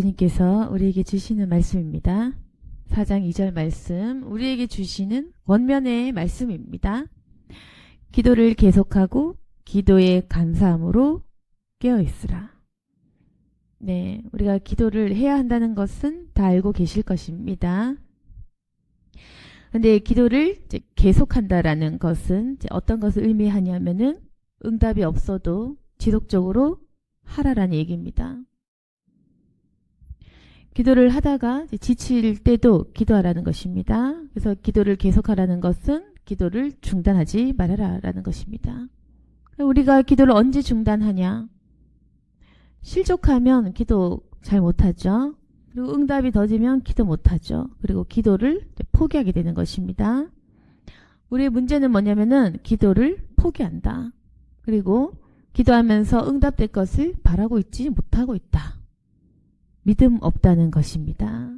주님께서 우리에게 주시는 말씀입니다. 4장 2절 말씀, 우리에게 주시는 권면의 말씀입니다. 기도를 계속하고 기도에 감사함으로 깨어있으라. 네, 우리가 기도를 해야 한다는 것은 다 알고 계실 것입니다. 근데 기도를 이제 계속한다라는 것은 이제 어떤 것을 의미하냐면은 응답이 없어도 지속적으로 하라라는 얘기입니다. 기도를 하다가 지칠 때도 기도하라는 것입니다. 그래서 기도를 계속하라는 것은 기도를 중단하지 말아라라는 것입니다. 우리가 기도를 언제 중단하냐? 실족하면 기도 잘 못하죠. 그리고 응답이 더디면 기도 못하죠. 그리고 기도를 포기하게 되는 것입니다. 우리의 문제는 뭐냐면은 기도를 포기한다. 그리고 기도하면서 응답될 것을 바라고 있지 못하고 있다. 믿음 없다는 것입니다.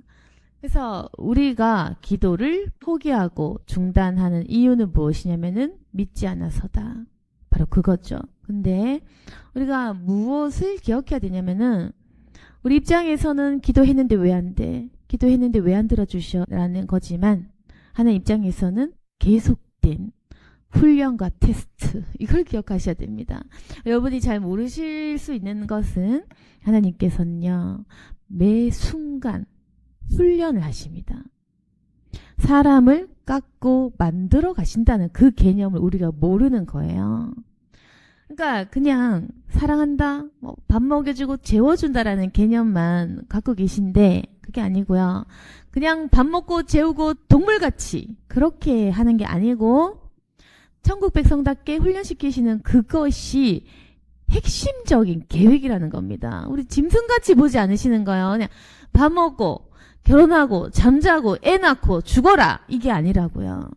그래서 우리가 기도를 포기하고 중단하는 이유는 무엇이냐면은 믿지 않아서다. 바로 그거죠. 근데 우리가 무엇을 기억해야 되냐면은 우리 입장에서는 기도했는데 왜 안 돼? 기도했는데 왜 안 들어주셔? 라는 거지만 하나님 입장에서는 계속된 훈련과 테스트, 이걸 기억하셔야 됩니다. 여러분이 잘 모르실 수 있는 것은 하나님께서는요, 매 순간 훈련을 하십니다. 사람을 깎고 만들어 가신다는 그 개념을 우리가 모르는 거예요. 그러니까 그냥 사랑한다, 밥 먹여주고 재워준다라는 개념만 갖고 계신데 그게 아니고요. 그냥 밥 먹고 재우고 동물같이 그렇게 하는 게 아니고 천국 백성답게 훈련시키시는 그것이 핵심적인 계획이라는 겁니다. 우리 짐승같이 보지 않으시는 거예요. 그냥 밥 먹고 결혼하고 잠자고 애 낳고 죽어라, 이게 아니라고요.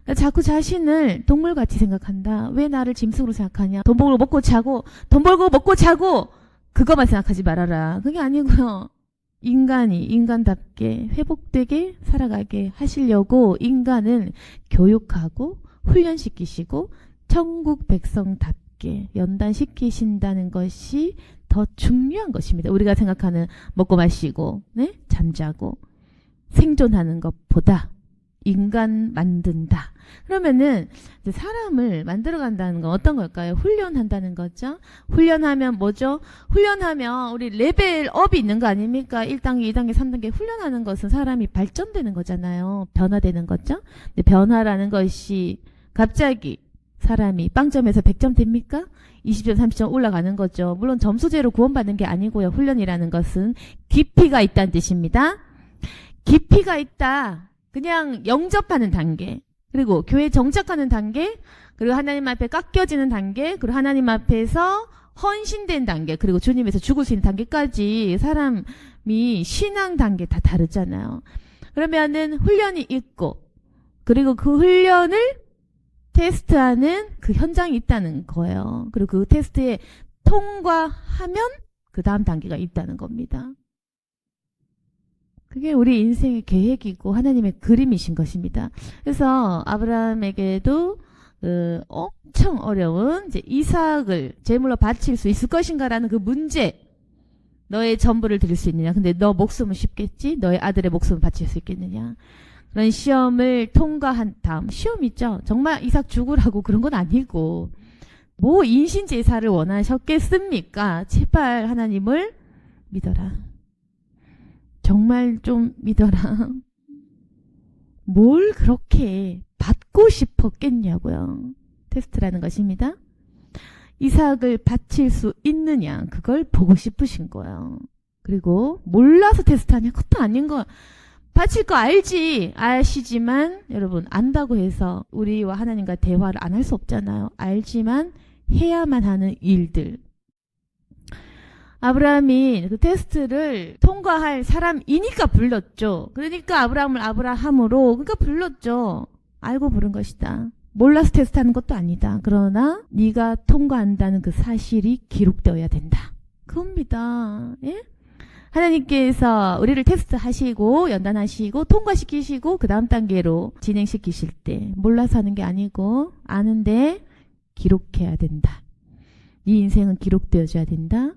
그러니까 자꾸 자신을 동물같이 생각한다. 왜 나를 짐승으로 생각하냐? 돈 벌고 먹고 자고, 돈 벌고 먹고 자고, 그것만 생각하지 말아라. 그게 아니고요. 인간이 인간답게 회복되게 살아가게 하시려고 인간을 교육하고 훈련시키시고 천국 백성답게 연단시키신다는 것이 더 중요한 것입니다. 우리가 생각하는 먹고 마시고, 네? 잠자고 생존하는 것보다 인간 만든다. 그러면은 사람을 만들어 간다는 건 어떤 걸까요? 훈련한다는 거죠. 훈련하면 뭐죠? 훈련하면 우리 레벨업이 있는 거 아닙니까? 1단계, 2단계, 3단계 훈련하는 것은 사람이 발전되는 거잖아요. 변화되는 거죠. 근데 변화라는 것이 갑자기 사람이 빵점에서 100점 됩니까? 20점, 30점 올라가는 거죠. 물론 점수제로 구원받는 게 아니고요. 훈련이라는 것은 깊이가 있다는 뜻입니다. 깊이가 있다. 그냥 영접하는 단계, 그리고 교회에 정착하는 단계, 그리고 하나님 앞에 깎여지는 단계, 그리고 하나님 앞에서 헌신된 단계, 그리고 주님에서 죽을 수 있는 단계까지 사람이 신앙 단계 다 다르잖아요. 그러면은 훈련이 있고, 그리고 그 훈련을 테스트하는 그 현장이 있다는 거예요. 그리고 그 테스트에 통과하면 그 다음 단계가 있다는 겁니다. 그게 우리 인생의 계획이고 하나님의 그림이신 것입니다. 그래서 아브라함에게도 엄청 어려운 이제 이삭을 제물로 바칠 수 있을 것인가라는 그 문제, 너의 전부를 드릴 수 있느냐? 근데 너 목숨은 쉽겠지? 너의 아들의 목숨을 바칠 수 있겠느냐? 그런 시험을 통과한 다음, 시험 있죠? 정말 이삭 죽으라고 그런 건 아니고 뭐 인신제사를 원하셨겠습니까? 제발 하나님을 믿어라. 정말 좀 믿어라. 뭘 그렇게 받고 싶었겠냐고요. 테스트라는 것입니다. 이삭을 바칠 수 있느냐, 그걸 보고 싶으신 거예요. 그리고 몰라서 테스트하냐, 그것도 아닌 거. 바칠 거 알지, 아시지만 여러분 안다고 해서 우리와 하나님과 대화를 안 할 수 없잖아요. 알지만 해야만 하는 일들. 아브라함이 그 테스트를 통과할 사람이니까 불렀죠. 그러니까 아브라함을 아브라함으로, 그러니까 불렀죠. 알고 부른 것이다. 몰라서 테스트하는 것도 아니다. 그러나 네가 통과한다는 그 사실이 기록되어야 된다. 그겁니다. 예? 하나님께서 우리를 테스트하시고 연단하시고 통과시키시고 그 다음 단계로 진행시키실 때 몰라서 하는 게 아니고 아는데 기록해야 된다. 네 인생은 기록되어져야 된다.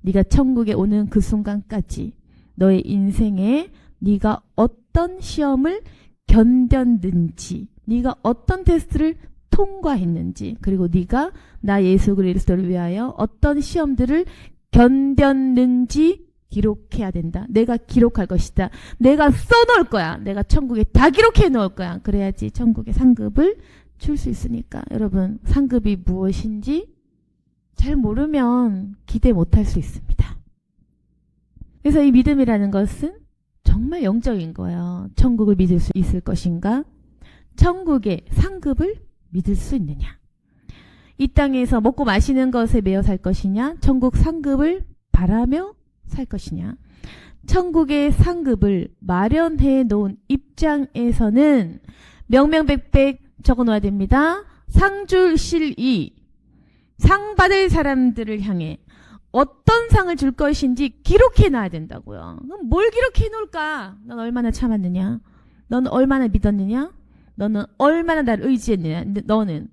네가 천국에 오는 그 순간까지 너의 인생에 네가 어떤 시험을 견뎠는지, 네가 어떤 테스트를 통과했는지, 그리고 네가 나 예수 그리스도를 위하여 어떤 시험들을 견뎠는지 기록해야 된다. 내가 기록할 것이다. 내가 써놓을 거야. 내가 천국에 다 기록해 놓을 거야. 그래야지 천국의 상급을 줄 수 있으니까. 여러분, 상급이 무엇인지 잘 모르면 기대 못할 수 있습니다. 그래서 이 믿음이라는 것은 정말 영적인 거예요. 천국을 믿을 수 있을 것인가? 천국의 상급을 믿을 수 있느냐? 이 땅에서 먹고 마시는 것에 매여 살 것이냐? 천국 상급을 바라며 살 것이냐? 천국의 상급을 마련해 놓은 입장에서는 명명백백 적어 놓아야 됩니다. 상 줄 실이, 상 받을 사람들을 향해 어떤 상을 줄 것인지 기록해 놔야 된다고요. 그럼 뭘 기록해 놓을까? 넌 얼마나 참았느냐? 넌 얼마나 믿었느냐? 너는 얼마나 나를 의지했느냐? 너는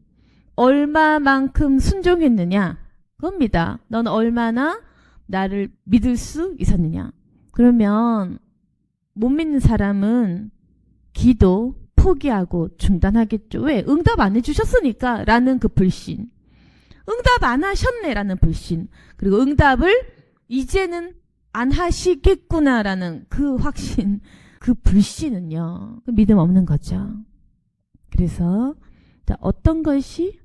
얼마만큼 순종했느냐? 그겁니다. 넌 얼마나 나를 믿을 수 있었느냐? 그러면 못 믿는 사람은 기도 포기하고 중단하겠죠. 왜? 응답 안 해주셨으니까 라는 그 불신. 응답 안 하셨네 라는 불신. 그리고 응답을 이제는 안 하시겠구나 라는 그 확신. 그 불신은요, 믿음 없는 거죠. 그래서 어떤 것이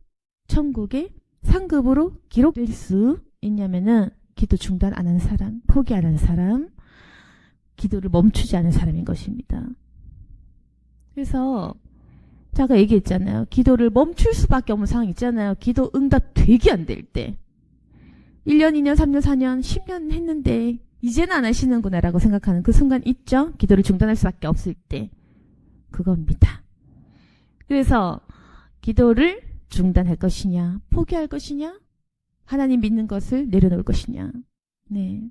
천국의 상급으로 기록될 수 있냐면은 기도 중단 안 하는 사람, 포기 안 하는 사람, 기도를 멈추지 않은 사람인 것입니다. 그래서 제가 얘기했잖아요. 기도를 멈출 수밖에 없는 상황 있잖아요. 기도 응답 되게 안 될 때. 1년, 2년, 3년, 4년, 10년 했는데 이제는 안 하시는구나 라고 생각하는 그 순간 있죠. 기도를 중단할 수밖에 없을 때. 그겁니다. 그래서 기도를 중단할 것이냐, 포기할 것이냐, 하나님 믿는 것을 내려놓을 것이냐. 네.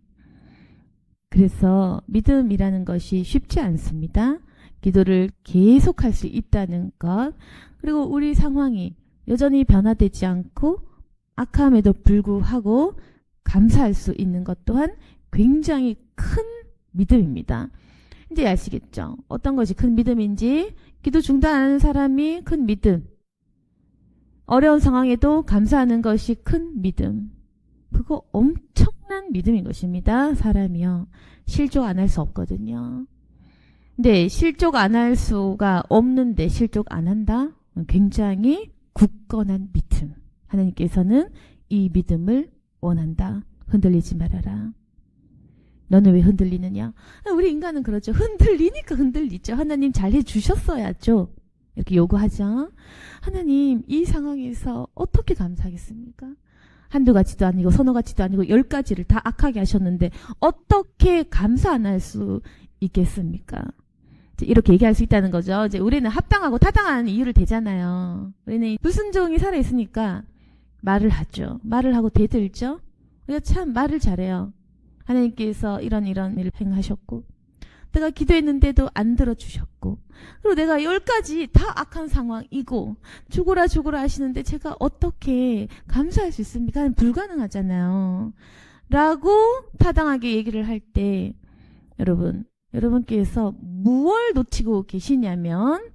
그래서 믿음이라는 것이 쉽지 않습니다. 기도를 계속할 수 있다는 것, 그리고 우리 상황이 여전히 변화되지 않고 악함에도 불구하고 감사할 수 있는 것 또한 굉장히 큰 믿음입니다. 이제 아시겠죠? 어떤 것이 큰 믿음인지. 기도 중단하는 사람이 큰 믿음. 어려운 상황에도 감사하는 것이 큰 믿음. 그거 엄청난 믿음인 것입니다. 사람이요. 실족 안 할 수 없거든요. 근데 실족 안 할 수가 없는데 실족 안 한다? 굉장히 굳건한 믿음. 하나님께서는 이 믿음을 원한다. 흔들리지 말아라. 너는 왜 흔들리느냐? 우리 인간은 그렇죠. 흔들리니까 흔들리죠. 하나님 잘해 주셨어야죠. 이렇게 요구하죠. 하나님, 이 상황에서 어떻게 감사하겠습니까? 한두 가지도 아니고 서너 가지도 아니고 10가지를 다 악하게 하셨는데 어떻게 감사 안 할 수 있겠습니까? 이렇게 얘기할 수 있다는 거죠. 이제 우리는 합당하고 타당한 이유를 대잖아요. 우리는 불순종이 살아있으니까 말을 하죠. 말을 하고 대들죠. 우리가 참 말을 잘해요. 하나님께서 이런 일을 행하셨고, 내가 기도했는데도 안 들어주셨고, 그리고 내가 10가지 다 악한 상황이고 죽어라 하시는데 제가 어떻게 감사할 수 있습니까? 불가능하잖아요. 라고 타당하게 얘기를 할 때 여러분께서 무엇을 놓치고 계시냐면,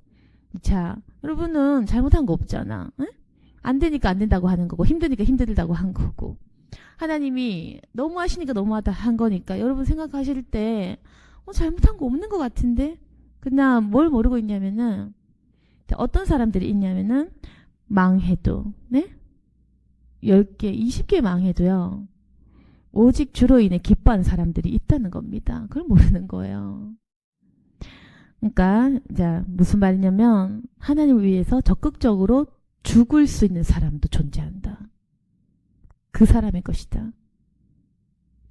자, 여러분은 잘못한 거 없잖아. 응? 안 되니까 안 된다고 하는 거고, 힘드니까 힘들다고 한 거고, 하나님이 너무 하시니까 너무하다 한 거니까 여러분 생각하실 때 잘못한 거 없는 것 같은데, 그냥 뭘 모르고 있냐면은, 어떤 사람들이 있냐면은 망해도, 네? 10개, 20개 망해도요, 오직 주로 인해 기뻐하는 사람들이 있다는 겁니다. 그걸 모르는 거예요. 그러니까 자, 무슨 말이냐면 하나님을 위해서 적극적으로 죽을 수 있는 사람도 존재한다. 그 사람의 것이다.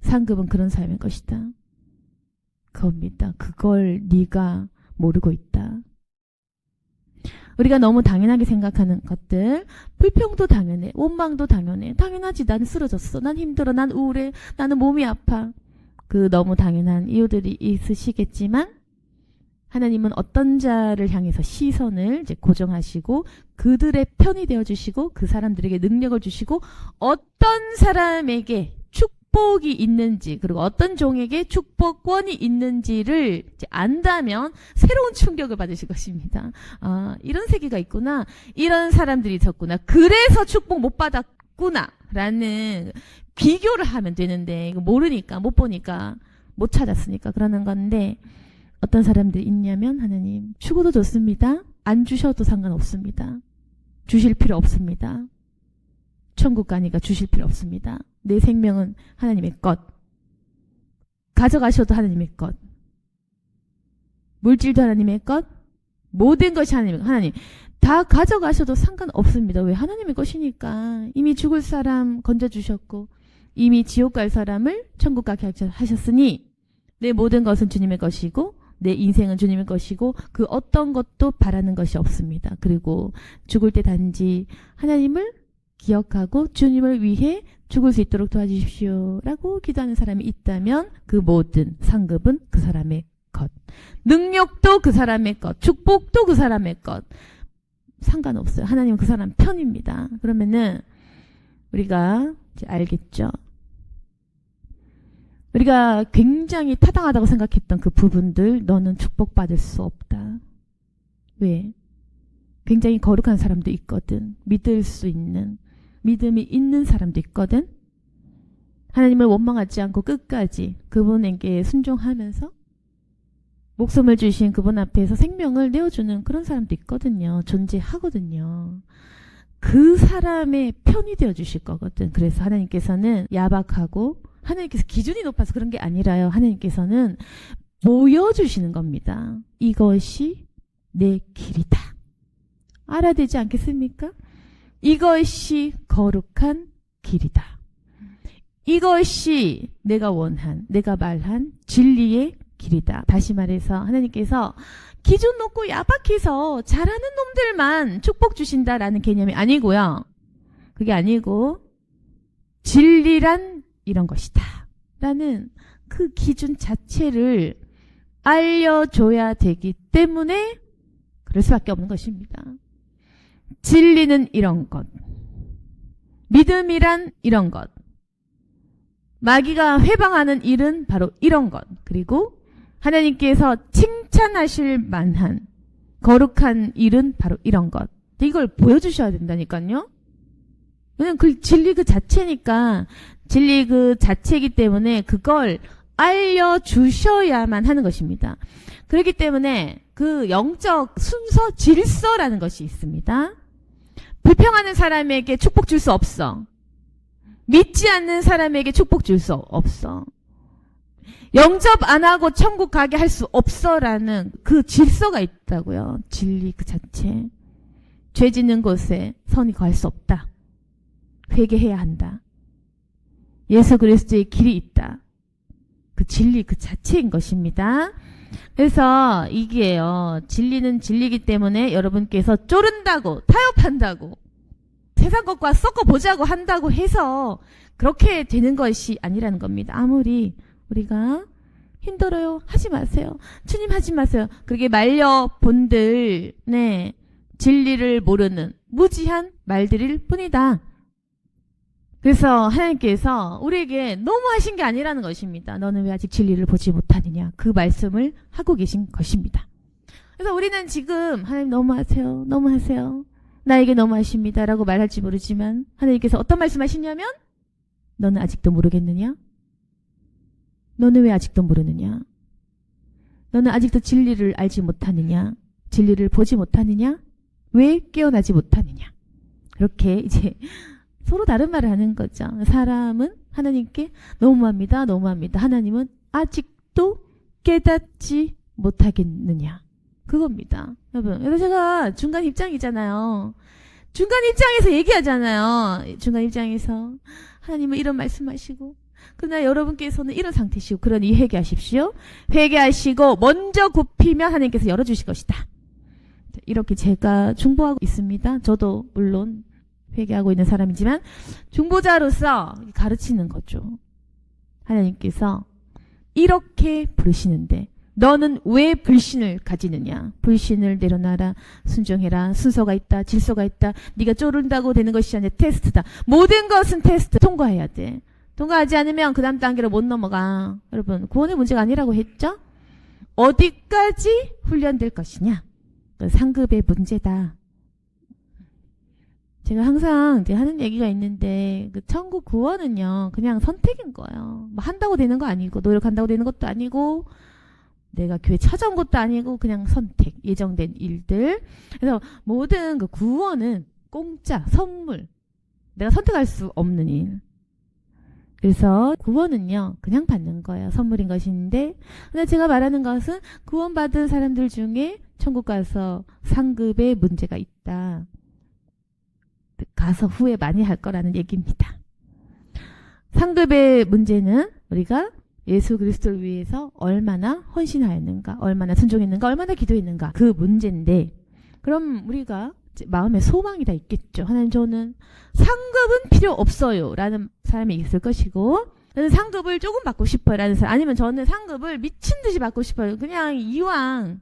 상급은 그런 사람의 것이다. 그겁니다. 그걸 네가 모르고 있다. 우리가 너무 당연하게 생각하는 것들, 불평도 당연해, 원망도 당연해. 당연하지. 난 쓰러졌어, 난 힘들어, 난 우울해, 나는 몸이 아파. 그 너무 당연한 이유들이 있으시겠지만 하나님은 어떤 자를 향해서 시선을 이제 고정하시고 그들의 편이 되어주시고 그 사람들에게 능력을 주시고 어떤 사람에게 축복이 있는지 그리고 어떤 종에게 축복권이 있는지를 이제 안다면 새로운 충격을 받으실 것입니다. 아, 이런 세계가 있구나. 이런 사람들이 있었구나. 그래서 축복 못 받았구나. 라는 비교를 하면 되는데 이거 모르니까 못 보니까 못 찾았으니까 그러는 건데 어떤 사람들이 있냐면 하나님 죽어도 좋습니다. 안 주셔도 상관없습니다. 주실 필요 없습니다. 천국 가니까 주실 필요 없습니다. 내 생명은 하나님의 것. 가져가셔도 하나님의 것. 물질도 하나님의 것. 모든 것이 하나님의 것. 하나님 다 가져가셔도 상관없습니다. 왜? 하나님의 것이니까. 이미 죽을 사람 건져주셨고 이미 지옥 갈 사람을 천국 가게 하셨으니 내 모든 것은 주님의 것이고 내 인생은 주님의 것이고 그 어떤 것도 바라는 것이 없습니다. 그리고 죽을 때 단지 하나님을 기억하고 주님을 위해 죽을 수 있도록 도와주십시오 라고 기도하는 사람이 있다면 그 모든 상급은 그 사람의 것. 능력도 그 사람의 것. 축복도 그 사람의 것. 상관없어요. 하나님은 그 사람 편입니다. 그러면은 우리가 이제 알겠죠. 우리가 굉장히 타당하다고 생각했던 그 부분들 너는 축복받을 수 없다. 왜? 굉장히 거룩한 사람도 있거든. 믿을 수 있는 믿음이 있는 사람도 있거든. 하나님을 원망하지 않고 끝까지 그분에게 순종하면서 목숨을 주신 그분 앞에서 생명을 내어주는 그런 사람도 있거든요. 존재하거든요. 그 사람의 편이 되어주실 거거든. 그래서 하나님께서는 야박하고 하나님께서 기준이 높아서 그런 게 아니라요. 하나님께서는 보여주시는 겁니다. 이것이 내 길이다. 알아야 되지 않겠습니까? 이것이 거룩한 길이다. 이것이 내가 원한, 내가 말한 진리의 길이다. 다시 말해서 하나님께서 기준 놓고 야박해서 잘하는 놈들만 축복 주신다라는 개념이 아니고요. 그게 아니고 진리란 이런 것이다. 라는 그 기준 자체를 알려줘야 되기 때문에 그럴 수밖에 없는 것입니다. 진리는 이런 것. 믿음이란 이런 것. 마귀가 회방하는 일은 바로 이런 것. 그리고 하나님께서 칭찬하실 만한 거룩한 일은 바로 이런 것. 이걸 보여주셔야 된다니까요. 왜냐면 그 진리 그 자체니까 진리 그 자체이기 때문에 그걸 알려주셔야만 하는 것입니다. 그렇기 때문에 그 영적 순서 질서라는 것이 있습니다. 불평하는 사람에게 축복 줄 수 없어. 믿지 않는 사람에게 축복 줄 수 없어. 영접 안 하고 천국 가게 할 수 없어라는 그 질서가 있다고요. 진리 그 자체. 죄 짓는 곳에 선이 거할 수 없다. 회개해야 한다. 예수 그리스도의 길이 있다. 그 진리 그 자체인 것입니다. 그래서 이게요. 진리는 진리이기 때문에 여러분께서 쪼른다고 타협한다고 세상 것과 섞어보자고 한다고 해서 그렇게 되는 것이 아니라는 겁니다. 아무리 우리가 힘들어요. 하지 마세요. 주님 하지 마세요. 그렇게 말려본들 네 진리를 모르는 무지한 말들일 뿐이다. 그래서 하나님께서 우리에게 너무 하신 게 아니라는 것입니다. 너는 왜 아직 진리를 보지 못하느냐. 그 말씀을 하고 계신 것입니다. 그래서 우리는 지금 하나님 너무 하세요. 너무 하세요. 나에게 너무 하십니다. 라고 말할지 모르지만 하나님께서 어떤 말씀하시냐면 너는 아직도 모르겠느냐? 너는 왜 아직도 모르느냐? 너는 아직도 진리를 알지 못하느냐? 진리를 보지 못하느냐? 왜 깨어나지 못하느냐? 그렇게 이제 서로 다른 말을 하는 거죠. 사람은 하나님께 너무합니다. 너무합니다. 하나님은 아직도 깨닫지 못하겠느냐. 그겁니다. 여러분, 그래서 제가 중간 입장이잖아요. 중간 입장에서 얘기하잖아요. 중간 입장에서 하나님은 이런 말씀하시고 그러나 여러분께서는 이런 상태시고 그러니 회개하십시오. 회개하시고 먼저 굽히면 하나님께서 열어주실 것이다. 이렇게 제가 중보하고 있습니다. 저도 물론 회개하고 있는 사람이지만 중보자로서 가르치는 거죠. 하나님께서 이렇게 부르시는데 너는 왜 불신을 가지느냐. 불신을 내려놔라. 순종해라. 순서가 있다. 질서가 있다. 네가 쪼른다고 되는 것이 아니라 테스트다. 모든 것은 테스트 통과해야 돼. 통과하지 않으면 그 다음 단계로 못 넘어가. 여러분, 구원의 문제가 아니라고 했죠? 어디까지 훈련될 것이냐? 상급의 문제다. 제가 항상 이제 하는 얘기가 있는데, 그 천국 구원은요, 그냥 선택인 거예요. 뭐 한다고 되는 거 아니고, 노력한다고 되는 것도 아니고, 내가 교회 찾아온 것도 아니고, 그냥 선택, 예정된 일들. 그래서 모든 그 구원은 공짜, 선물. 내가 선택할 수 없는 일. 그래서 구원은요, 그냥 받는 거예요. 선물인 것인데, 근데 제가 말하는 것은 구원받은 사람들 중에 천국 가서 상급의 문제가 있다. 가서 후회 많이 할 거라는 얘기입니다. 상급의 문제는 우리가 예수 그리스도를 위해서 얼마나 헌신하였는가, 얼마나 순종했는가, 얼마나 기도했는가, 그 문제인데, 그럼 우리가 마음에 소망이 다 있겠죠. 하나님, 저는 상급은 필요 없어요 라는 사람이 있을 것이고, 저는 상급을 조금 받고 싶어요 라는 사람, 아니면 저는 상급을 미친 듯이 받고 싶어요. 그냥 이왕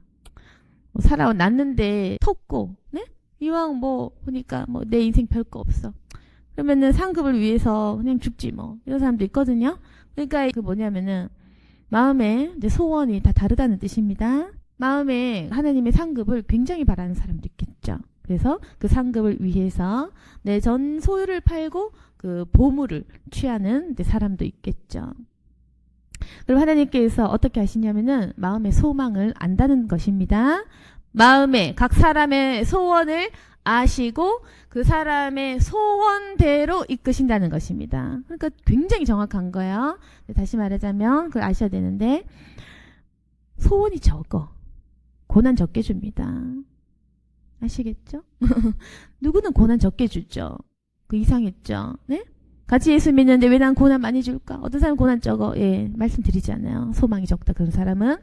살아났는데 텄고, 네? 이왕 뭐 보니까 뭐 내 인생 별거 없어. 그러면은 상급을 위해서 그냥 죽지 뭐. 이런 사람도 있거든요. 그러니까 그 뭐냐면은 마음에 이제 소원이 다 다르다는 뜻입니다. 마음에 하나님의 상급을 굉장히 바라는 사람도 있겠죠. 그래서 그 상급을 위해서 내 전 소유를 팔고 그 보물을 취하는 사람도 있겠죠. 그리고 하나님께서 어떻게 하시냐면은 마음의 소망을 안다는 것입니다. 마음에 각 사람의 소원을 아시고 그 사람의 소원대로 이끄신다는 것입니다. 그러니까 굉장히 정확한 거예요. 다시 말하자면 그걸 아셔야 되는데, 소원이 적어 고난 적게 줍니다. 아시겠죠? 누구는 고난 적게 주죠. 그 이상했죠. 네? 같이 예수 믿는데 왜 난 고난 많이 줄까? 어떤 사람은 고난 적어. 예, 말씀드리잖아요. 소망이 적다. 그런 사람은.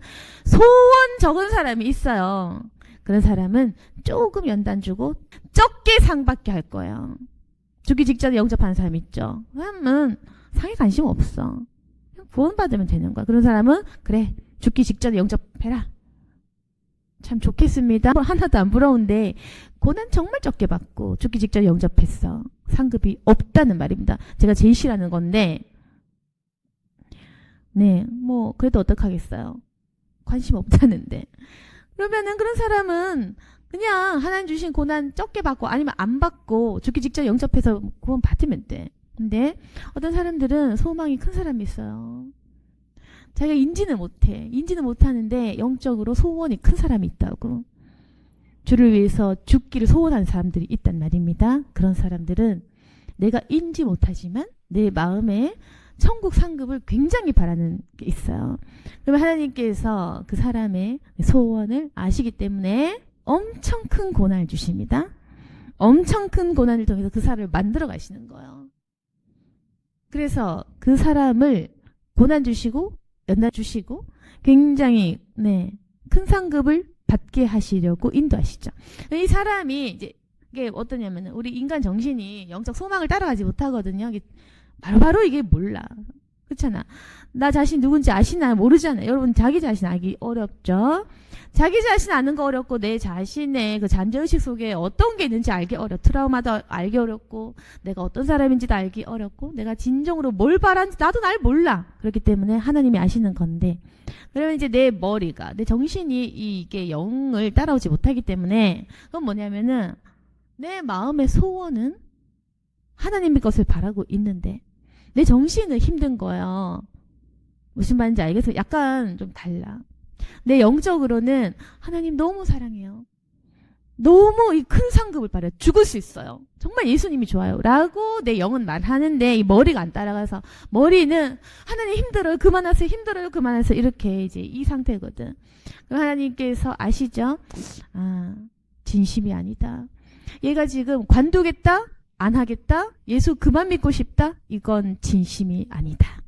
소원 적은 사람이 있어요. 그런 사람은 조금 연단 주고 적게 상 받게 할 거예요. 죽기 직전에 영접하는 사람 있죠. 그 사람은 상에 관심 없어. 그냥 구원받으면 되는 거야. 그런 사람은 그래, 죽기 직전에 영접해라. 참 좋겠습니다. 하나도 안 부러운데 고난 정말 적게 받고 죽기 직전에 영접했어. 상급이 없다는 말입니다. 제가 제일 싫어하는 건데, 네, 뭐 그래도 어떡하겠어요. 관심 없다는데. 그러면은 그런 사람은 그냥 하나님 주신 고난 적게 받고 아니면 안 받고 죽기 직전에 영접해서 구원 받으면 돼. 근데 어떤 사람들은 소망이 큰 사람이 있어요. 자기가 인지는 못해. 인지는 못하는데 영적으로 소원이 큰 사람이 있다고. 주를 위해서 죽기를 소원하는 사람들이 있단 말입니다. 그런 사람들은 내가 인지 못하지만 내 마음에 천국 상급을 굉장히 바라는 게 있어요. 그러면 하나님께서 그 사람의 소원을 아시기 때문에 엄청 큰 고난을 주십니다. 엄청 큰 고난을 통해서 그 사람을 만들어 가시는 거예요. 그래서 그 사람을 고난 주시고 연단 주시고 굉장히 큰 상급을 받게 하시려고 인도하시죠. 이 사람이 이제 이게 어떠냐면, 우리 인간 정신이 영적 소망을 따라가지 못하거든요. 바로 이게 몰라. 그렇잖아. 나 자신 누군지 아시나요? 모르잖아요. 여러분, 자기 자신 알기 어렵죠? 자기 자신 아는 거 어렵고, 내 자신의 그 잠재의식 속에 어떤 게 있는지 알기 트라우마도 알기 어렵고, 내가 어떤 사람인지도 알기 어렵고, 내가 진정으로 뭘 바라는지 나도 날 몰라. 그렇기 때문에 하나님이 아시는 건데, 그러면 이제 내 머리가, 내 정신이 이게 영을 따라오지 못하기 때문에, 그건 뭐냐면은, 내 마음의 소원은 하나님의 것을 바라고 있는데 내 정신은 힘든 거예요. 무슨 말인지 알겠어요? 약간 좀 달라. 내 영적으로는 하나님 너무 사랑해요. 너무 이 큰 상급을 바라요. 죽을 수 있어요. 정말 예수님이 좋아요. 라고 내 영은 말하는데 이 머리가 안 따라가서, 머리는 하나님 힘들어요. 그만하세요. 힘들어요. 그만하세요. 이렇게 이제 이 상태거든. 그럼 하나님께서 아시죠? 아, 진심이 아니다. 얘가 지금 관두겠다? 안 하겠다? 예수 그만 믿고 싶다? 이건 진심이 아니다.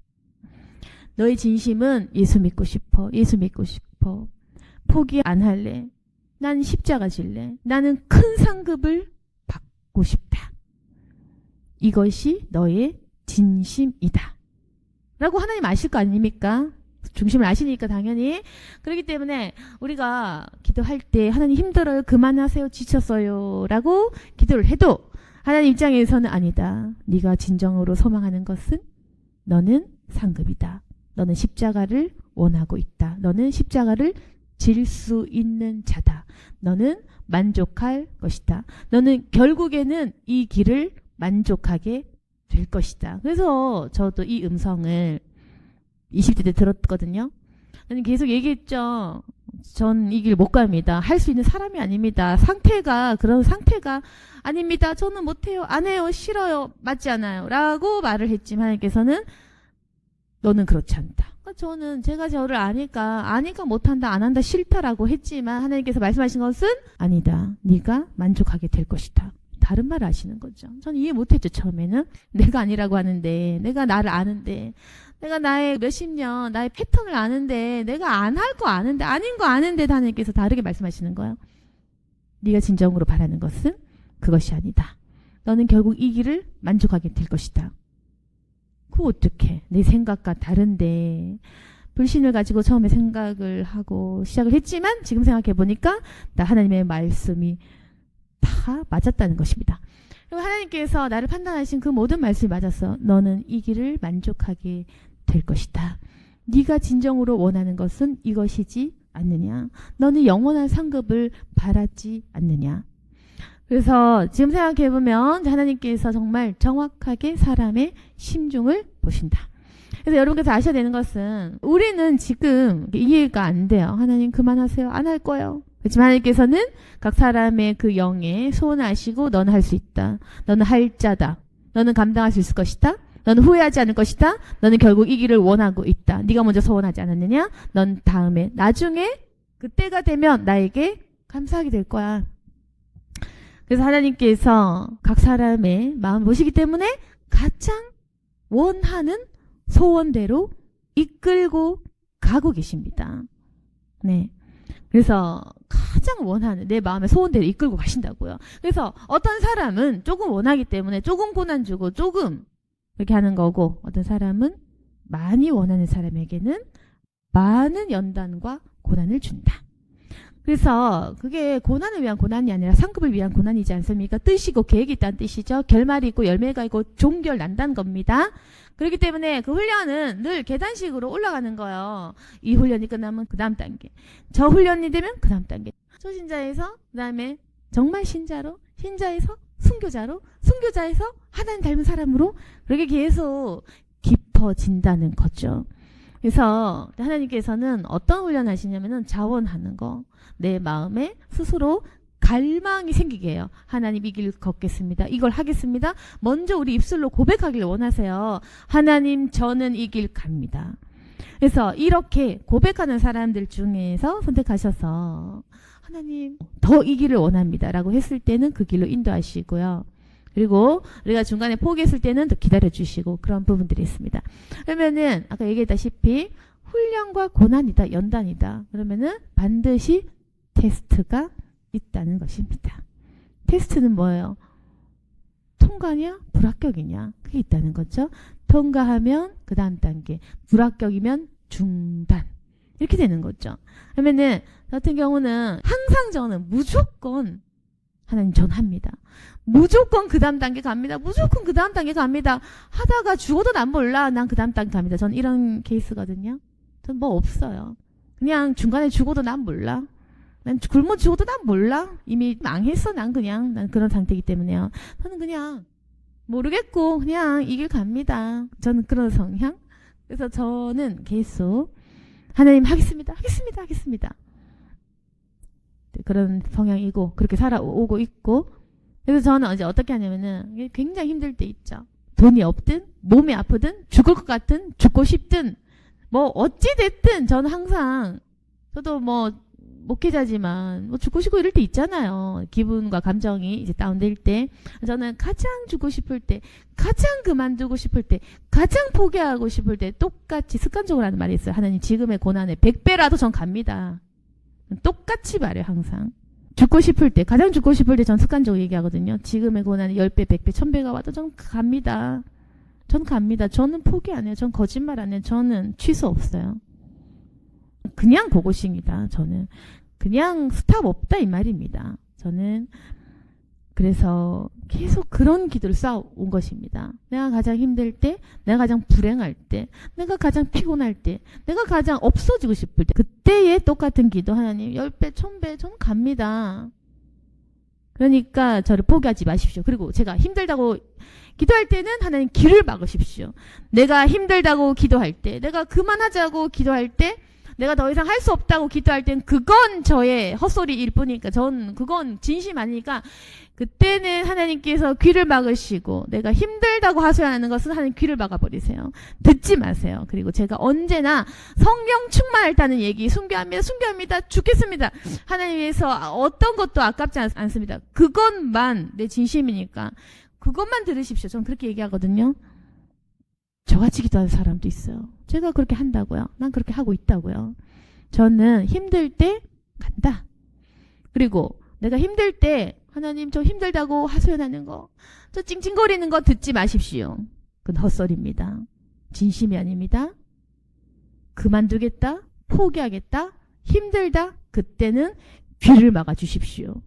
너의 진심은 예수 믿고 싶어. 예수 믿고 싶어. 포기 안 할래. 난 십자가 질래. 나는 큰 상급을 받고 싶다. 이것이 너의 진심이다. 라고 하나님 아실 거 아닙니까? 중심을 아시니까 당연히. 그렇기 때문에 우리가 기도할 때 하나님 힘들어요. 그만하세요. 지쳤어요. 라고 기도를 해도 하나님 입장에서는 아니다. 네가 진정으로 소망하는 것은 너는 상급이다. 너는 십자가를 원하고 있다. 너는 십자가를 질 수 있는 자다. 너는 만족할 것이다. 너는 결국에는 이 길을 만족하게 될 것이다. 그래서 저도 이 음성을 20대 때 들었거든요. 아니 계속 얘기했죠. 전 이 길 못 갑니다. 할 수 있는 사람이 아닙니다. 상태가 그런 상태가 아닙니다. 저는 못해요. 안 해요. 싫어요. 맞지 않아요. 라고 말을 했지만 하나님께서는 너는 그렇지 않다. 저는 제가 저를 아니까 못한다, 안 한다, 싫다라고 했지만 하나님께서 말씀하신 것은 아니다. 네가 만족하게 될 것이다. 다른 말을 하시는 거죠. 저는 이해 못했죠. 처음에는. 내가 아니라고 하는데, 내가 나를 아는데, 내가 나의 몇십 년 나의 패턴을 아는데, 내가 안 할 거 아는데, 아닌 거 아는데 하나님께서 다르게 말씀하시는 거예요. 네가 진정으로 바라는 것은 그것이 아니다. 너는 결국 이 길을 만족하게 될 것이다. 그거 어떡해. 내 생각과 다른데 불신을 가지고 처음에 생각을 하고 시작을 했지만 지금 생각해 보니까 나 하나님의 말씀이 다 맞았다는 것입니다. 그리고 하나님께서 나를 판단하신 그 모든 말씀이 맞았어. 너는 이 길을 만족하게 될 것이다. 네가 진정으로 원하는 것은 이것이지 않느냐. 너는 영원한 상급을 바라지 않느냐. 그래서 지금 생각해보면 하나님께서 정말 정확하게 사람의 심중을 보신다. 그래서 여러분께서 아셔야 되는 것은 우리는 지금 이해가 안 돼요. 하나님 그만하세요. 안 할 거예요. 그렇지만 하나님께서는 각 사람의 그 영에 소원을 아시고 너는 할 수 있다. 너는 할 자다. 너는 감당할 수 있을 것이다. 너는 후회하지 않을 것이다. 너는 결국 이 길을 원하고 있다. 네가 먼저 소원하지 않았느냐? 넌 다음에 나중에 그때가 되면 나에게 감사하게 될 거야. 그래서 하나님께서 각 사람의 마음 보시기 때문에 가장 원하는 소원대로 이끌고 가고 계십니다. 네. 그래서 가장 원하는 내 마음의 소원대로 이끌고 가신다고요. 그래서 어떤 사람은 조금 원하기 때문에 조금 고난 주고 조금 그렇게 하는 거고 어떤 사람은 많이 원하는 사람에게는 많은 연단과 고난을 준다. 그래서 그게 고난을 위한 고난이 아니라 상급을 위한 고난이지 않습니까? 뜻이고 계획이 있다는 뜻이죠. 결말이 있고 열매가 있고 종결 난다는 겁니다. 그렇기 때문에 그 훈련은 늘 계단식으로 올라가는 거예요. 이 훈련이 끝나면 그 다음 단계. 저 훈련이 되면 그 다음 단계. 초신자에서 그 다음에 정말 신자로, 신자에서 순교자로, 순교자에서 하나님 닮은 사람으로 그렇게 계속 깊어진다는 거죠. 그래서 하나님께서는 어떤 훈련 하시냐면은 자원하는 거. 내 마음에 스스로 갈망이 생기게 해요. 하나님 이 길 걷겠습니다. 이걸 하겠습니다. 먼저 우리 입술로 고백하길 원하세요. 하나님 저는 이 길 갑니다. 그래서 이렇게 고백하는 사람들 중에서 선택하셔서 하나님 더 이 길을 원합니다 라고 했을 때는 그 길로 인도하시고요. 그리고 우리가 중간에 포기했을 때는 또 기다려주시고 그런 부분들이 있습니다. 그러면은 아까 얘기했다시피 훈련과 고난이다, 연단이다. 그러면은 반드시 테스트가 있다는 것입니다. 테스트는 뭐예요? 통과냐? 불합격이냐? 그게 있다는 거죠. 통과하면 그 다음 단계, 불합격이면 중단. 이렇게 되는 거죠. 그러면은 저 같은 경우는 항상 저는 무조건 하나님 전 합니다. 무조건 그 다음 단계 갑니다. 무조건 그 다음 단계 갑니다. 하다가 죽어도 난 몰라. 난 그 다음 단계 갑니다. 전 이런 케이스거든요. 전 뭐 없어요. 그냥 중간에 죽어도 난 몰라. 난 굶어 죽어도 난 몰라. 이미 망했어. 난 그런 상태이기 때문에요. 저는 그냥 모르겠고 그냥 이 길 갑니다. 저는 그런 성향. 그래서 저는 계속 하나님 하겠습니다. 그런 성향이고 그렇게 살아오고 있고 그래서 저는 이제 어떻게 하냐면은 굉장히 힘들 때 있죠. 돈이 없든 몸이 아프든 죽을 것 같든 죽고 싶든 뭐 어찌 됐든 저는 항상 저도 뭐 목회자지만 뭐 죽고 싶고 이럴 때 있잖아요. 기분과 감정이 이제 다운될 때 저는 가장 죽고 싶을 때 가장 그만두고 싶을 때 가장 포기하고 싶을 때 똑같이 습관적으로 하는 말이 있어요. 하나님 지금의 고난에 100배라도 전 갑니다. 똑같이 말해요. 항상 죽고 싶을 때 가장 죽고 싶을 때 전 습관적으로 얘기하거든요. 지금의 고난에 10배 100배 1000배가 와도 전 갑니다. 전 갑니다. 저는 포기 안 해요. 전 거짓말 안 해요. 저는 취소 없어요. 그냥 고고싱이다. 저는 그냥 스탑 없다 이 말입니다. 저는 그래서 계속 그런 기도를 쌓아온 것입니다. 내가 가장 힘들 때, 내가 가장 불행할 때, 내가 가장 피곤할 때, 내가 가장 없어지고 싶을 때, 그때에 똑같은 기도 하나님 10배, 1000배 전 갑니다. 그러니까 저를 포기하지 마십시오. 그리고 제가 힘들다고 기도할 때는 하나님 길을 막으십시오. 내가 힘들다고 기도할 때, 내가 그만하자고 기도할 때, 내가 더 이상 할 수 없다고 기도할 땐 그건 저의 헛소리일 뿐이니까 전 그건 진심 아니니까 그때는 하나님께서 귀를 막으시고 내가 힘들다고 하소연하는 것은 하나님 귀를 막아버리세요. 듣지 마세요. 그리고 제가 언제나 성경 충만하다는 얘기 순교합니다. 죽겠습니다. 하나님 위해서 어떤 것도 아깝지 않습니다. 그것만 내 진심이니까 그것만 들으십시오. 전 그렇게 얘기하거든요. 저같이 기도하는 사람도 있어요. 제가 그렇게 한다고요. 난 그렇게 하고 있다고요. 저는 힘들 때 간다. 그리고 내가 힘들 때 하나님 저 힘들다고 하소연하는 거, 저 찡찡거리는 거 듣지 마십시오. 그건 헛소리입니다. 진심이 아닙니다. 그만두겠다, 포기하겠다, 힘들다, 그때는 귀를 막아주십시오.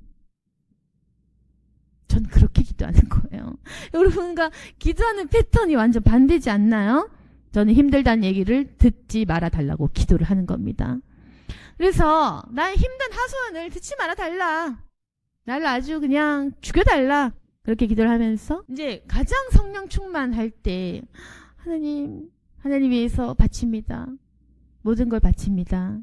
전 그렇게 기도하는 거예요. 여러분과 기도하는 패턴이 완전 반대지 않나요? 저는 힘들다는 얘기를 듣지 말아달라고 기도를 하는 겁니다. 그래서 난 힘든 하소연을 듣지 말아달라. 나를 아주 그냥 죽여달라. 그렇게 기도를 하면서 이제 가장 성령 충만할 때 하나님 위해서 바칩니다. 모든 걸 바칩니다.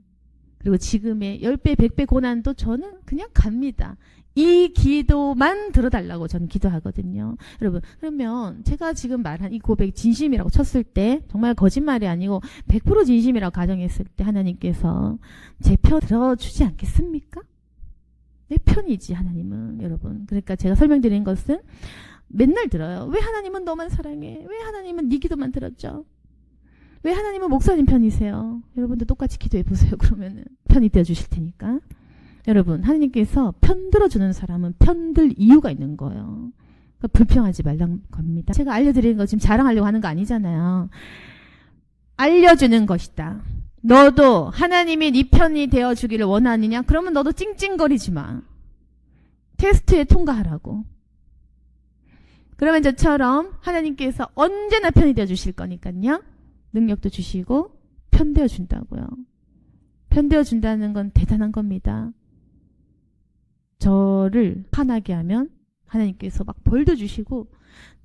그리고 지금의 10배, 100배 고난도 저는 그냥 갑니다. 이 기도만 들어달라고 저는 기도하거든요. 여러분, 그러면 제가 지금 말한 이 고백이 진심이라고 쳤을 때, 정말 거짓말이 아니고 100% 진심이라고 가정했을 때 하나님께서 제 편 들어주지 않겠습니까? 내 편이지 하나님은. 여러분, 그러니까 제가 설명드린 것은 맨날 들어요. 왜 하나님은 너만 사랑해? 왜 하나님은 네 기도만 들었죠? 왜 하나님은 목사님 편이세요? 여러분도 똑같이 기도해 보세요. 그러면은 편이 되어 주실 테니까. 여러분, 하나님께서 편들어주는 사람은 편들 이유가 있는 거예요. 그러니까 불평하지 말란 겁니다. 제가 알려드리는 거 지금 자랑하려고 하는 거 아니잖아요. 알려주는 것이다. 너도 하나님이 네 편이 되어주기를 원하느냐? 그러면 너도 찡찡거리지 마. 테스트에 통과하라고. 그러면 저처럼 하나님께서 언제나 편이 되어주실 거니까요. 능력도 주시고 편되어준다고요. 편되어준다는 건 대단한 겁니다. 저를 화나게 하면 하나님께서 막 벌도 주시고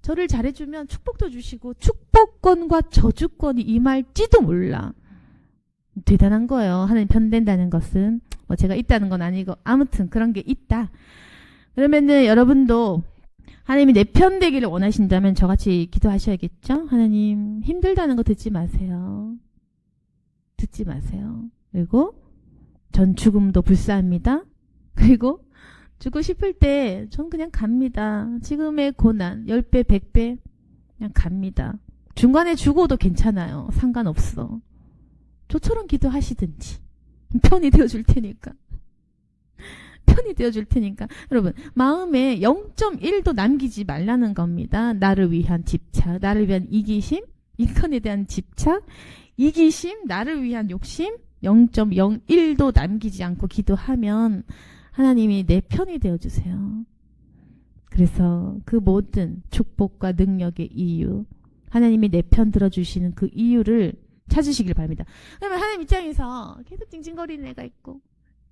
저를 잘해주면 축복도 주시고 축복권과 저주권이 임할지도 몰라. 대단한 거예요. 하나님 편된다는 것은 뭐 제가 있다는 건 아니고 아무튼 그런 게 있다. 그러면은 여러분도 하나님이 내 편 되기를 원하신다면 저같이 기도하셔야겠죠. 하나님 힘들다는 거 듣지 마세요. 듣지 마세요. 그리고 전 죽음도 불사합니다. 그리고 죽고 싶을 때 전 그냥 갑니다. 지금의 고난 10배 100배 그냥 갑니다. 중간에 죽어도 괜찮아요. 상관없어. 저처럼 기도하시든지 편이 되어줄 테니까. 편이 되어줄 테니까. 여러분, 마음에 0.1도 남기지 말라는 겁니다. 나를 위한 집착, 나를 위한 이기심, 인권에 대한 집착, 이기심, 나를 위한 욕심 0.01도 남기지 않고 기도하면 하나님이 내 편이 되어주세요. 그래서 그 모든 축복과 능력의 이유, 하나님이 내 편 들어주시는 그 이유를 찾으시길 바랍니다. 그러면 하나님 입장에서 계속 찡찡거리는 애가 있고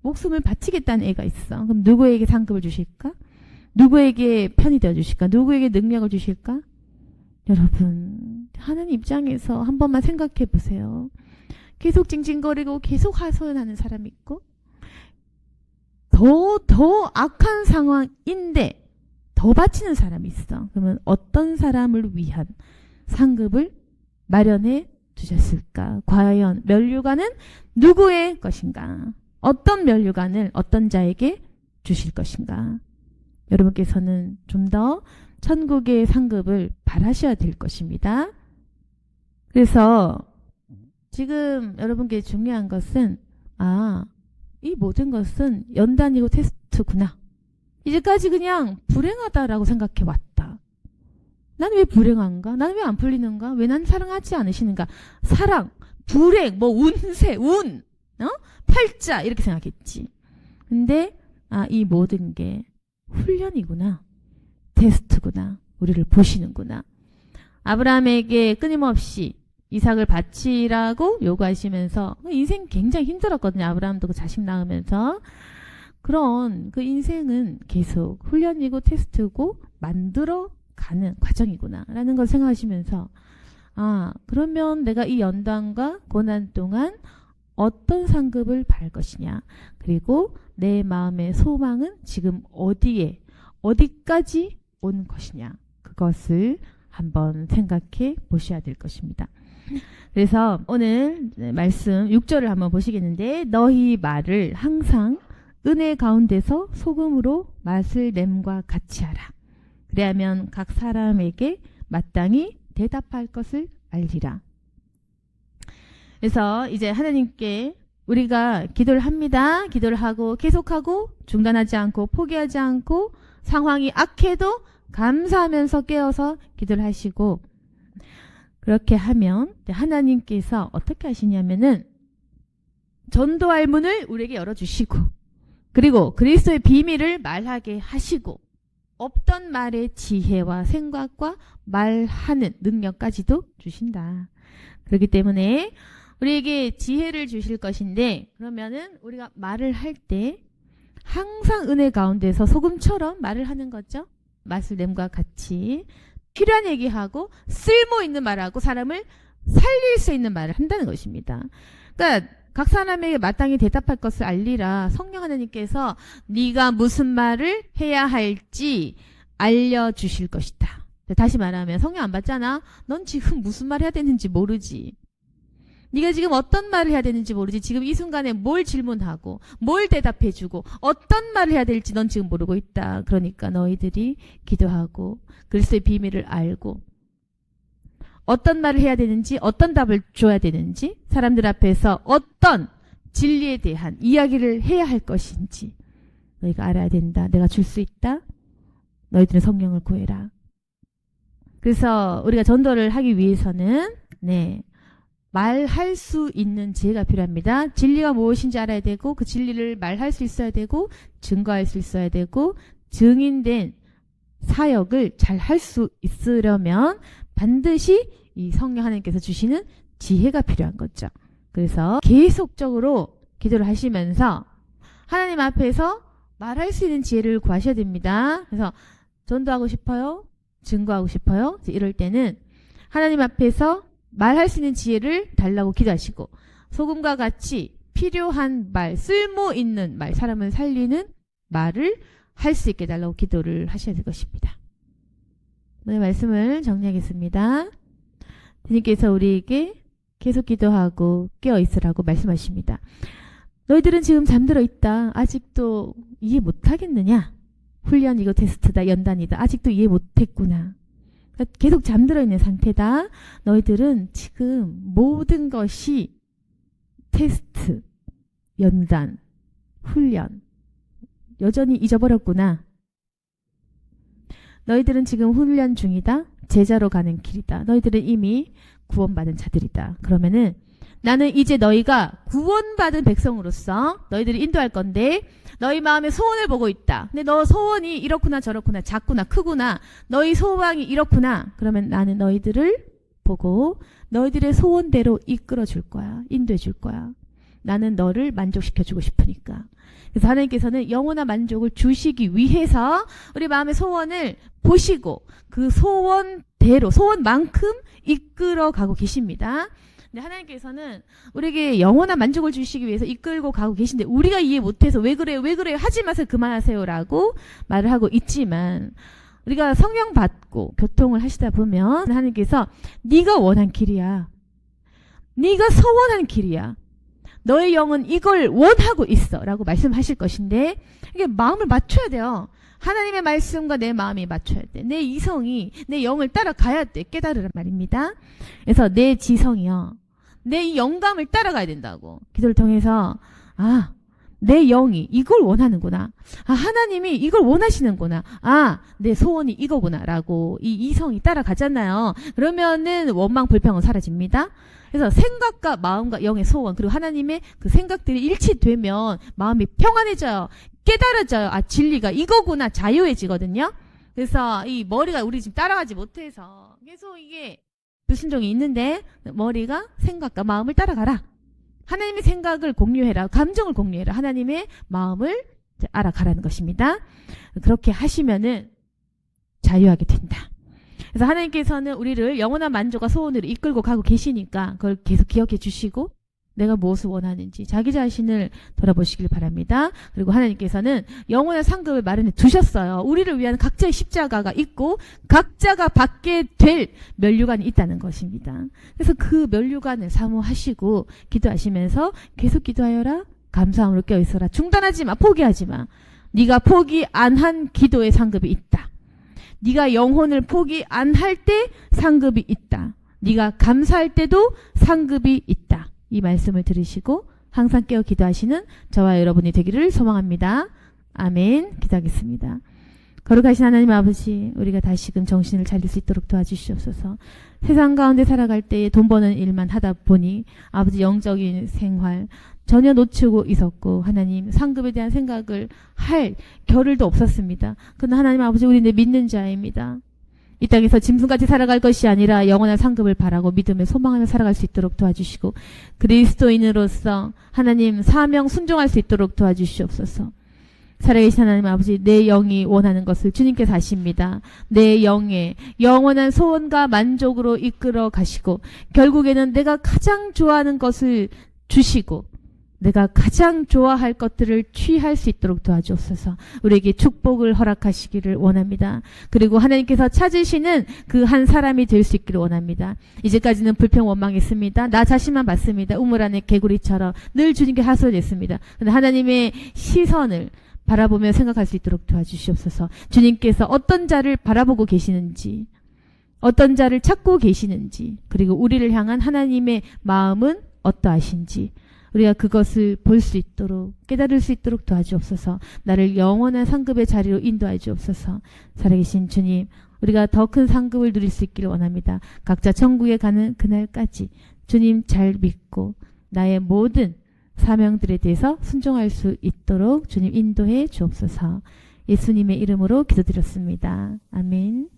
목숨을 바치겠다는 애가 있어. 그럼 누구에게 상급을 주실까? 누구에게 편이 되어주실까? 누구에게 능력을 주실까? 여러분, 하나님 입장에서 한 번만 생각해 보세요. 계속 찡찡거리고 계속 하소연하는 사람이 있고 더 악한 상황인데 더 바치는 사람이 있어. 그러면 어떤 사람을 위한 상급을 마련해 주셨을까? 과연 면류관은 누구의 것인가? 어떤 면류관을 어떤 자에게 주실 것인가? 여러분께서는 좀 더 천국의 상급을 바라셔야 될 것입니다. 그래서 지금 여러분께 중요한 것은 이 모든 것은 연단이고 테스트구나. 이제까지 그냥 불행하다라고 생각해 왔다. 난 왜 불행한가? 난 왜 안 풀리는가? 왜 난 사랑하지 않으시는가? 사랑, 불행, 운세, 운, 팔자 이렇게 생각했지. 근데 이 모든 게 훈련이구나. 테스트구나. 우리를 보시는구나. 아브라함에게 끊임없이 이삭을 바치라고 요구하시면서 인생 굉장히 힘들었거든요. 아브라함도 그 자식 낳으면서. 그런 그 인생은 계속 훈련이고 테스트고 만들어가는 과정이구나 라는 걸 생각하시면서 그러면 내가 이 연단과 고난 동안 어떤 상급을 받을 것이냐, 그리고 내 마음의 소망은 지금 어디까지 온 것이냐, 그것을 한번 생각해 보셔야 될 것입니다. 그래서 오늘 말씀 6절을 한번 보시겠는데, 너희 말을 항상 은혜 가운데서 소금으로 맛을 냄과 같이 하라. 그래야면 각 사람에게 마땅히 대답할 것을 알리라. 그래서 이제 하나님께 우리가 기도를 합니다. 기도를 하고 계속하고 중단하지 않고 포기하지 않고 상황이 악해도 감사하면서 깨어서 기도를 하시고, 그렇게 하면 하나님께서 어떻게 하시냐면은 전도할 문을 우리에게 열어주시고, 그리고 그리스도의 비밀을 말하게 하시고, 없던 말의 지혜와 생각과 말하는 능력까지도 주신다. 그렇기 때문에 우리에게 지혜를 주실 것인데, 그러면은 우리가 말을 할 때 항상 은혜 가운데서 소금처럼 말을 하는 거죠. 맛을 냄과 같이 필요한 얘기하고 쓸모 있는 말하고 사람을 살릴 수 있는 말을 한다는 것입니다. 그러니까 각 사람에게 마땅히 대답할 것을 알리라. 성령 하나님께서 네가 무슨 말을 해야 할지 알려주실 것이다. 다시 말하면 성령 안 받잖아. 넌 지금 무슨 말 해야 되는지 모르지. 네가 지금 어떤 말을 해야 되는지 모르지. 지금 이 순간에 뭘 질문하고 뭘 대답해주고 어떤 말을 해야 될지 넌 지금 모르고 있다. 그러니까 너희들이 기도하고 그리스도의 비밀을 알고 어떤 말을 해야 되는지, 어떤 답을 줘야 되는지, 사람들 앞에서 어떤 진리에 대한 이야기를 해야 할 것인지 너희가 알아야 된다. 내가 줄 수 있다. 너희들은 성령을 구해라. 그래서 우리가 전도를 하기 위해서는 말할 수 있는 지혜가 필요합니다. 진리가 무엇인지 알아야 되고, 그 진리를 말할 수 있어야 되고, 증거할 수 있어야 되고, 증인된 사역을 잘 할 수 있으려면 반드시 이 성령 하나님께서 주시는 지혜가 필요한 거죠. 그래서 계속적으로 기도를 하시면서 하나님 앞에서 말할 수 있는 지혜를 구하셔야 됩니다. 그래서 전도하고 싶어요? 증거하고 싶어요? 이럴 때는 하나님 앞에서 말할 수 있는 지혜를 달라고 기도하시고, 소금과 같이 필요한 말, 쓸모 있는 말, 사람을 살리는 말을 할 수 있게 달라고 기도를 하셔야 될 것입니다. 오늘 말씀을 정리하겠습니다. 주님께서 우리에게 계속 기도하고 깨어있으라고 말씀하십니다. 너희들은 지금 잠들어 있다. 아직도 이해 못하겠느냐? 훈련이고 테스트다, 연단이다. 아직도 이해 못했구나. 계속 잠들어 있는 상태다. 너희들은 지금 모든 것이 테스트, 연단, 훈련, 여전히 잊어버렸구나. 너희들은 지금 훈련 중이다. 제자로 가는 길이다. 너희들은 이미 구원받은 자들이다. 그러면은 나는 이제 너희가 구원받은 백성으로서 너희들을 인도할 건데, 너희 마음의 소원을 보고 있다. 근데 너 소원이 이렇구나 저렇구나, 작구나 크구나, 너희 소망이 이렇구나. 그러면 나는 너희들을 보고 너희들의 소원대로 이끌어 줄 거야. 인도해 줄 거야. 나는 너를 만족시켜 주고 싶으니까. 그래서 하나님께서는 영원한 만족을 주시기 위해서 우리 마음의 소원을 보시고 그 소원대로, 소원만큼 이끌어 가고 계십니다. 근데 하나님께서는 우리에게 영원한 만족을 주시기 위해서 이끌고 가고 계신데, 우리가 이해 못해서 왜 그래요 하지 마세요, 그만하세요 라고 말을 하고 있지만, 우리가 성령 받고 교통을 하시다 보면 하나님께서 네가 원한 길이야, 네가 소원한 길이야, 너의 영은 이걸 원하고 있어 라고 말씀하실 것인데, 이게 마음을 맞춰야 돼요. 하나님의 말씀과 내 마음이 맞춰야 돼. 내 이성이 내 영을 따라가야 돼. 깨달으란 말입니다. 그래서 내 지성이요, 내 이 영감을 따라가야 된다고. 기도를 통해서 내 영이 이걸 원하는구나. 하나님이 이걸 원하시는구나. 내 소원이 이거구나 라고 이 이성이 따라가잖아요. 그러면은 원망 불평은 사라집니다. 그래서 생각과 마음과 영의 소원, 그리고 하나님의 그 생각들이 일치되면 마음이 평안해져요. 깨달아져요. 진리가 이거구나. 자유해지거든요. 그래서 이 머리가 우리 지금 따라가지 못해서 계속 이게 불순종이 있는데 머리가 생각과 마음을 따라가라. 하나님의 생각을 공유해라. 감정을 공유해라. 하나님의 마음을 알아가라는 것입니다. 그렇게 하시면은 자유하게 된다. 그래서 하나님께서는 우리를 영원한 만족과 소원으로 이끌고 가고 계시니까 그걸 계속 기억해 주시고 내가 무엇을 원하는지 자기 자신을 돌아보시길 바랍니다. 그리고 하나님께서는 영원한 상급을 마련해 두셨어요. 우리를 위한 각자의 십자가가 있고 각자가 받게 될 면류관이 있다는 것입니다. 그래서 그 면류관을 사모하시고 기도하시면서 계속 기도하여라. 감사함으로 깨어있어라. 중단하지 마. 포기하지 마. 네가 포기 안 한 기도의 상급이 있다. 네가 영혼을 포기 안 할 때 상급이 있다. 네가 감사할 때도 상급이 있다. 이 말씀을 들으시고 항상 깨어 기도하시는 저와 여러분이 되기를 소망합니다. 아멘. 기도하겠습니다. 거룩하신 하나님 아버지, 우리가 다시금 정신을 차릴 수 있도록 도와주시옵소서. 세상 가운데 살아갈 때에 돈 버는 일만 하다 보니 아버지 영적인 생활 전혀 놓치고 있었고 하나님 상급에 대한 생각을 할 겨를도 없었습니다. 그러나 하나님 아버지, 우리는 믿는 자입니다. 이 땅에서 짐승같이 살아갈 것이 아니라 영원한 상급을 바라고 믿음을 소망하며 살아갈 수 있도록 도와주시고 그리스도인으로서 하나님 사명 순종할 수 있도록 도와주시옵소서. 살아계신 하나님 아버지, 내 영이 원하는 것을 주님께서 아십니다. 내 영에 영원한 소원과 만족으로 이끌어 가시고 결국에는 내가 가장 좋아하는 것을 주시고 내가 가장 좋아할 것들을 취할 수 있도록 도와주옵소서. 우리에게 축복을 허락하시기를 원합니다. 그리고 하나님께서 찾으시는 그 한 사람이 될 수 있기를 원합니다. 이제까지는 불평 원망했습니다. 나 자신만 봤습니다. 우물 안에 개구리처럼 늘 주님께 하소연했습니다. 그런데 하나님의 시선을 바라보며 생각할 수 있도록 도와주시옵소서. 주님께서 어떤 자를 바라보고 계시는지, 어떤 자를 찾고 계시는지, 그리고 우리를 향한 하나님의 마음은 어떠하신지 우리가 그것을 볼 수 있도록 깨달을 수 있도록 도와주옵소서. 나를 영원한 상급의 자리로 인도해 주옵소서. 살아계신 주님, 우리가 더 큰 상급을 누릴 수 있기를 원합니다. 각자 천국에 가는 그날까지 주님 잘 믿고 나의 모든 사명들에 대해서 순종할 수 있도록 주님 인도해 주옵소서. 예수님의 이름으로 기도드렸습니다. 아멘.